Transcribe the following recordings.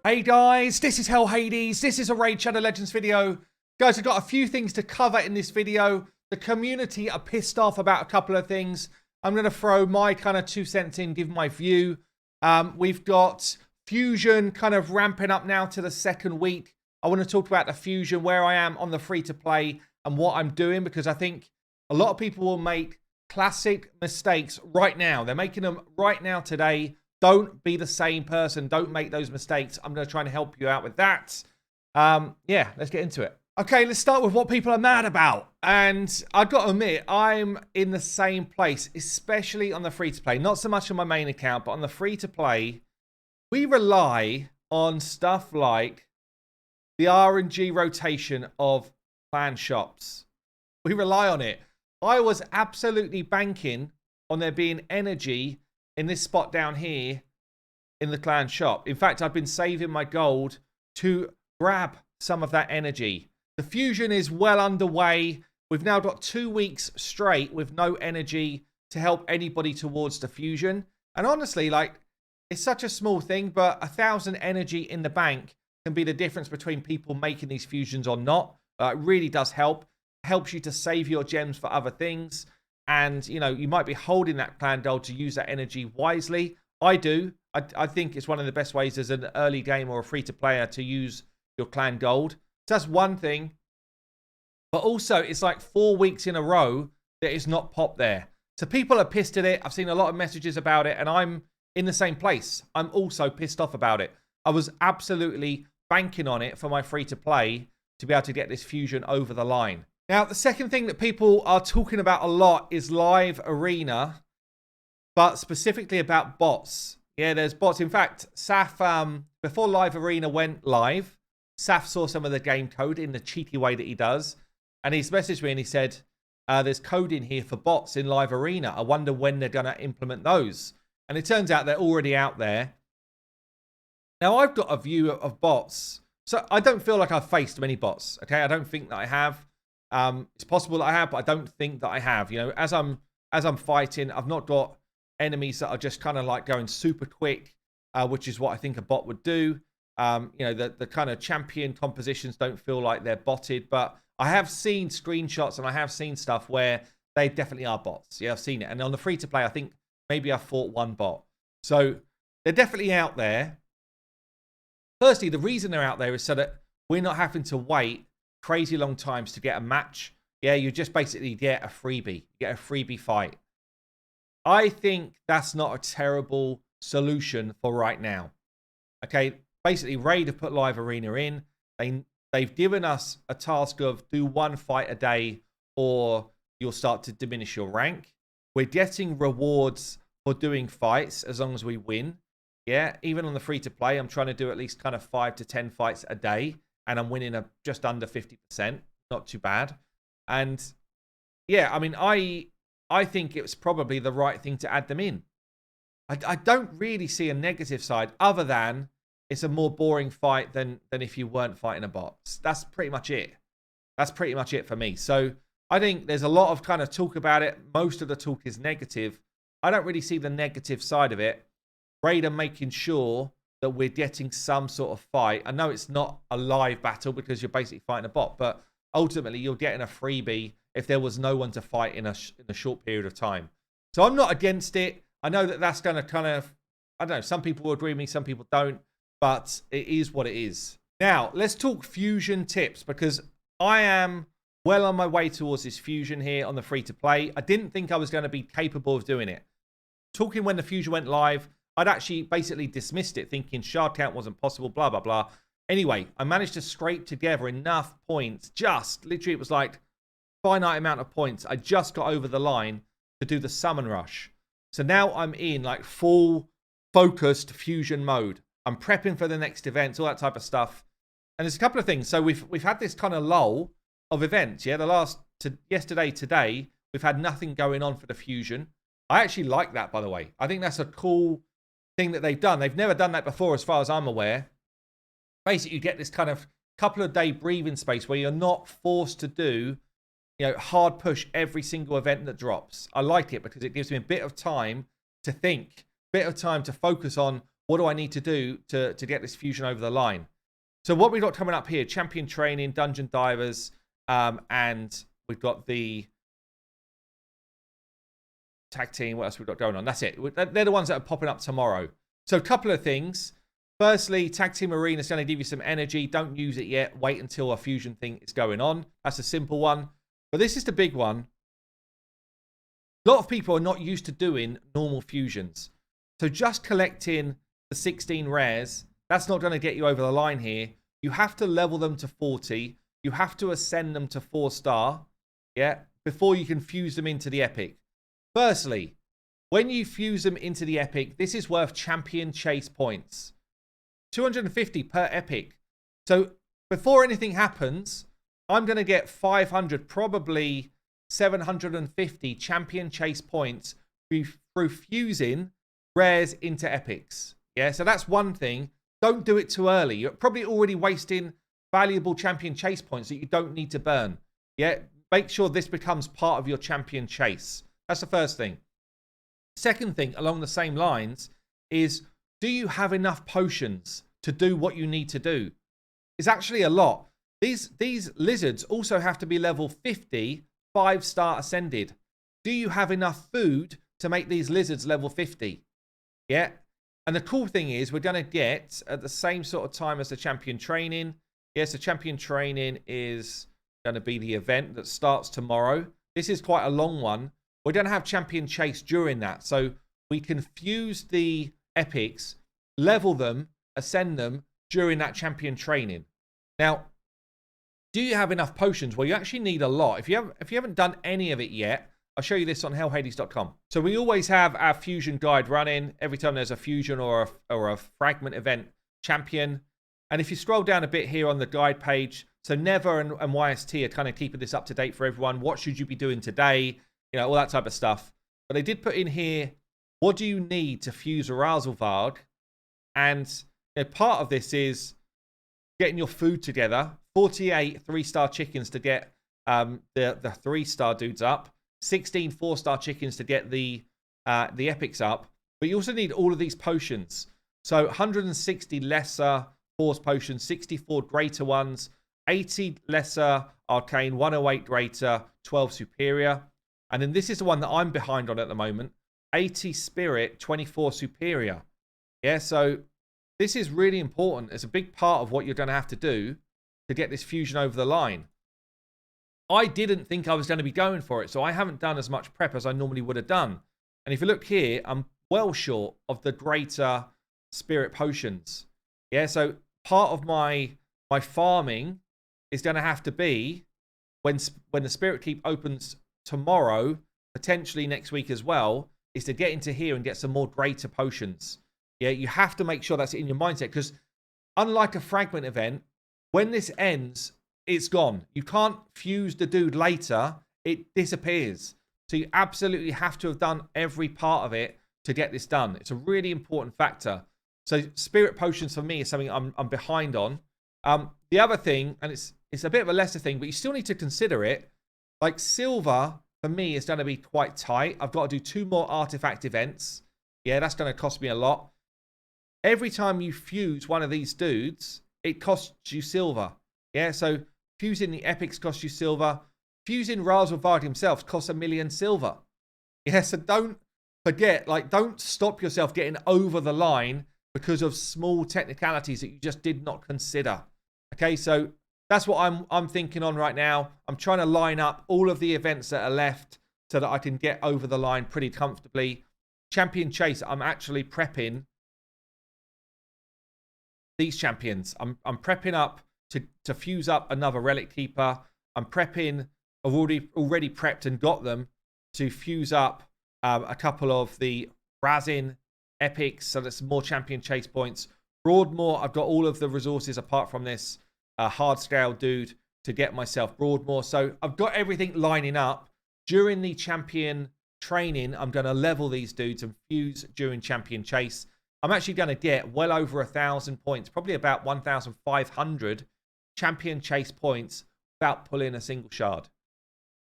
Hey guys, this is Hell Hades. This is a Raid Shadow Legends video. Guys, I've got a few things to cover in this video. The community are pissed off about a couple of things. I'm going to throw my kind of 2 cents in, give my view. We've got Fusion kind of ramping up now to the second week. I want to talk about the Fusion, where I am on the free-to-play and what I'm doing, because I think a lot of people will make classic mistakes right now. They're making them right now today. Don't be the same person. Don't make those mistakes. I'm going to try and help you out with that. Yeah, let's get into it. Okay, let's start with what people are mad about. And I've got to admit, I'm in the same place, especially on the free-to-play. Not so much on my main account, but on the free-to-play, we rely on stuff like the RNG rotation of clan shops. We rely on it. I was absolutely banking on there being energy in this spot down here in the clan shop. In fact, I've been saving my gold to grab some of that energy. The Fusion is well underway. We've now got 2 weeks straight with no energy to help anybody towards the Fusion. And honestly, like, it's such a small thing, but 1,000 energy in the bank can be the difference between people making these Fusions or not. It really does help. Helps you to save your gems for other things. And, you know, you might be holding that clan gold to use that energy wisely. I do. I think it's one of the best ways as an early game or a free-to-player to use your clan gold. So that's one thing. But also, it's like 4 weeks in a row that it's not popped there. So people are pissed at it. I've seen a lot of messages about it, and I'm in the same place. I'm also pissed off about it. I was absolutely banking on it for my free-to-play to be able to get this Fusion over the line. Now, the second thing that people are talking about a lot is live arena, but specifically about bots. Yeah, there's bots. In fact, Saf, before live arena went live, Saf saw some of the game code in the cheeky way that he does, and he's messaged me and he said, there's code in here for bots in live arena. I wonder when they're going to implement those. And it turns out they're already out there. Now, I've got a view of bots. So I don't feel like I've faced many bots, okay? I don't think that I have. It's possible that I have, but I don't think that I have. You know, as I'm fighting, I've not got enemies that are just kind of like going super quick, which is what I think a bot would do. You know, the kind of champion compositions don't feel like they're botted, but I have seen screenshots and I have seen stuff where they definitely are bots. Yeah, I've seen it. And on the free-to-play, I think maybe I fought one bot. So they're definitely out there. Firstly, the reason they're out there is so that we're not having to wait crazy long times to get a match. Yeah, you just basically get a freebie. You get a freebie fight. I think that's not a terrible solution for right now. Okay, basically, Raid have put live arena in. They've given us a task of do 1 fight a day or you'll start to diminish your rank. We're getting rewards for doing fights as long as we win. Yeah, even on the free-to-play, I'm trying to do at least kind of 5 to 10 fights a day. And I'm winning just under 50%. Not too bad. And yeah, I mean, I think it was probably the right thing to add them in. I don't really see a negative side other than it's a more boring fight than if you weren't fighting a bot. That's pretty much it. That's pretty much it for me. So I think there's a lot of kind of talk about it. Most of the talk is negative. I don't really see the negative side of it. Raid are making sure that we're getting some sort of fight. I know it's not a live battle because you're basically fighting a bot, but ultimately you're getting a freebie if there was no one to fight in a short period of time. So I'm not against it. I know that that's going to kind of, I don't know, some people will agree with me, some people don't, but it is what it is. Now, let's talk Fusion tips because I am well on my way towards this Fusion here on the free-to-play. I didn't think I was going to be capable of doing it. Talking when the Fusion went live, I'd actually basically dismissed it, thinking shard count wasn't possible, blah, blah, blah. Anyway, I managed to scrape together enough points. Just, literally, it was like finite amount of points. I just got over the line to do the summon rush. So now I'm in like full focused Fusion mode. I'm prepping for the next events, all that type of stuff. And there's a couple of things. So we've had this kind of lull of events. Yeah, yesterday, today, we've had nothing going on for the Fusion. I actually like that, by the way. I think that's a cool thing that they've done. They've never done that before as far as I'm aware. Basically, you get this kind of couple of day breathing space where you're not forced to do, you know, hard push every single event that drops. I like it because it gives me a bit of time to think, a bit of time to focus on what do I need to do to get this fusion over the line? So what we've got coming up here, champion training, dungeon divers, and we've got the tag team. What else we've got going on? That's it. They're the ones that are popping up tomorrow. So a couple of things. Firstly, tag team arena is going to give you some energy. Don't use it yet. Wait until a fusion thing is going on. That's a simple one. But this is the big one. A lot of people are not used to doing normal fusions. So just collecting the 16 rares, that's not going to get you over the line here. You have to level them to 40. You have to ascend them to 4-star, yeah, before you can fuse them into the epic. Firstly, when you fuse them into the epic, this is worth champion chase points. 250 per epic. So before anything happens, I'm going to get 500, probably 750 champion chase points through fusing rares into epics. Yeah, so that's one thing. Don't do it too early. You're probably already wasting valuable champion chase points that you don't need to burn. Yeah, make sure this becomes part of your champion chase. That's the first thing. Second thing along the same lines is, do you have enough potions to do what you need to do? It's actually a lot. These lizards also have to be level 50, 5-star ascended. Do you have enough food to make these lizards level 50? Yeah. And the cool thing is we're going to get at the same sort of time as the champion training. Yes, the champion training is going to be the event that starts tomorrow. This is quite a long one. We're going to have champion chase during that. So we can fuse the epics, level them, ascend them during that champion training. Now, do you have enough potions? Well, you actually need a lot. If you haven't done any of it yet, I'll show you this on hellhades.com. So we always have our fusion guide running every time there's a fusion or a fragment event champion. And if you scroll down a bit here on the guide page, so Never and YST are kind of keeping this up to date for everyone. What should you be doing today? You know, all that type of stuff. But they did put in here, what do you need to fuse Razelvarg? And you know, part of this is getting your food together. 48 3-star chickens to get the 3-star dudes up. 16 4-star chickens to get the epics up. But you also need all of these potions. So 160 lesser force potions, 64 greater ones, 80 lesser arcane, 108 greater, 12 superior. And then this is the one that I'm behind on at the moment. 80 spirit, 24 superior. Yeah, so this is really important. It's a big part of what you're going to have to do to get this fusion over the line. I didn't think I was going to be going for it, so I haven't done as much prep as I normally would have done. And if you look here, I'm well short of the greater spirit potions. Yeah, so part of my farming is going to have to be when the spirit keep opens tomorrow, potentially next week as well, is to get into here and get some more greater potions. Yeah, you have to make sure that's in your mindset, because unlike a fragment event, when this ends, it's gone. You can't fuse the dude later. It disappears. So you absolutely have to have done every part of it to get this done. It's a really important factor. So spirit potions for me is something I'm behind on. The other thing, and it's a bit of a lesser thing, but you still need to consider it. Like silver, for me, is going to be quite tight. I've got to do 2 more artifact events. Yeah, that's going to cost me a lot. Every time you fuse one of these dudes, it costs you silver. Yeah, so fusing the epics costs you silver. Fusing Razelvarg himself costs 1 million silver. Yeah, so don't forget, like, don't stop yourself getting over the line because of small technicalities that you just did not consider. Okay, so that's what I'm thinking on right now. I'm trying to line up all of the events that are left so that I can get over the line pretty comfortably. Champion Chase, I'm actually prepping these champions. I'm prepping up to fuse up another Relic Keeper. I'm prepping, I've already prepped and got them to fuse up a couple of the Razin epics, so that's more champion chase points. Broadmoor, I've got all of the resources apart from this hard scale dude to get myself Broadmoor. So I've got everything lining up. During the champion training, I'm going to level these dudes and fuse during champion chase. I'm actually going to get well over 1,000 points, probably about 1,500 champion chase points without pulling a single shard.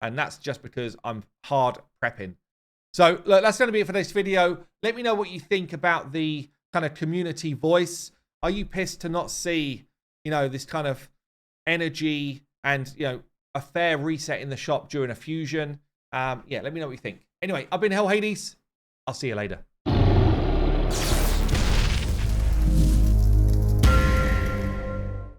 And that's just because I'm hard prepping. So look, that's going to be it for this video. Let me know what you think about the kind of community voice? Are you pissed to not see, you know, this kind of energy and, you know, a fair reset in the shop during a fusion? Yeah, let me know what you think. Anyway, I've been Hell Hades. I'll see you later.